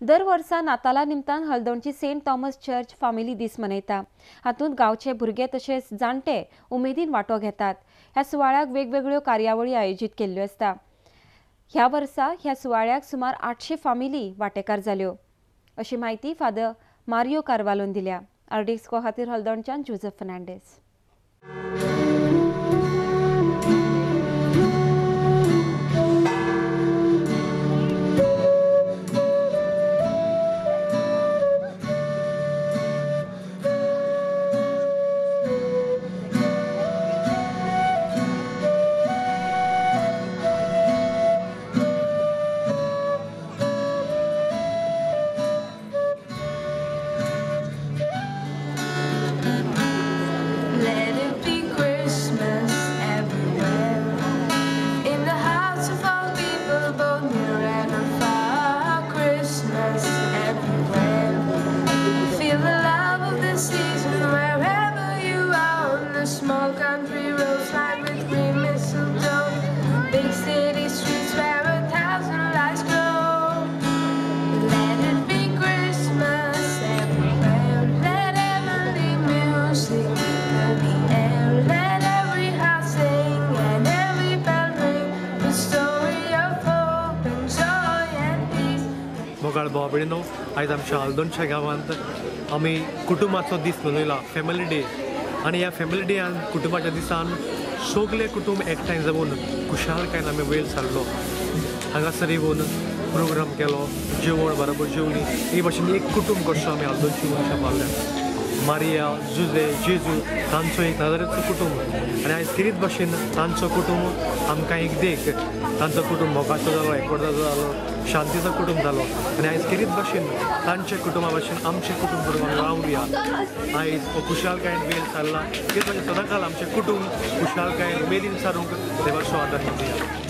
दर वर्सा नाताला निमतान हळदणची Saint Thomas church family दीस मनयता. हातूंत गांवचे भुरगे तशेंच जाणटे उमेदीन वांटो घेतात. ह्या सुवाळ्याक वेगवेगळ्यो कार्यावळी आयोजीत केल्ल्यो आसता. ह्या वर्सा ह्या सुवाळ्याक सुमार 800 फॅमिली वांटेकार जाल्यो अशी माहिती फादर मारियो कार्वालोन दिल्या. आरडीएक्स खातीर हळदणच्यान Joseph Fernandes. Small country roads lined with green mistletoe, big city streets where 1,000 lights glow. Let it be Christmas everywhere, let heavenly music fill the air, let every heart sing and every bell ring, the story of hope and joy and peace. मोगाळ भाव-भयणींनो, आयज आमच्या हळदणच्या गांवांत आमी कुटुंबाचो दीस मनयला, family day. आनी ह्या family डेयान कुटुंबाच्या दिसान सगळे कुटुंब एकठांय जावन खुशालकायेन आमी वेळ सारलो. हांगासर येवन प्रोग्राम केलो, जेवण बरोबर जेवणी, हे भाशेन एक कुटुंब कसो आमी हळदणची मनशां पावल्या. मारिया, जुजे, जेजू तांचो एक नजरेचो कुटुंब आनी आयज कितेंच भाशेन तांचो कुटुंब आमकां एक देख. तांचो कुटुंब मोगाचो जालो, एकवटाचो जालो, शांतीचो कुटुंब जालो आनी आयज कितेंच भाशेन तांचे कुटुंबा भाशेन आमचें कुटुंब करून आमी रावुया. आयज हो खुशालकायेन वेळ सारला, कितें म्हणजे सदांकाल आमचें कुटुंब खुशालकायेन उमेदीन सारूंक देवाचो आदार दिवया.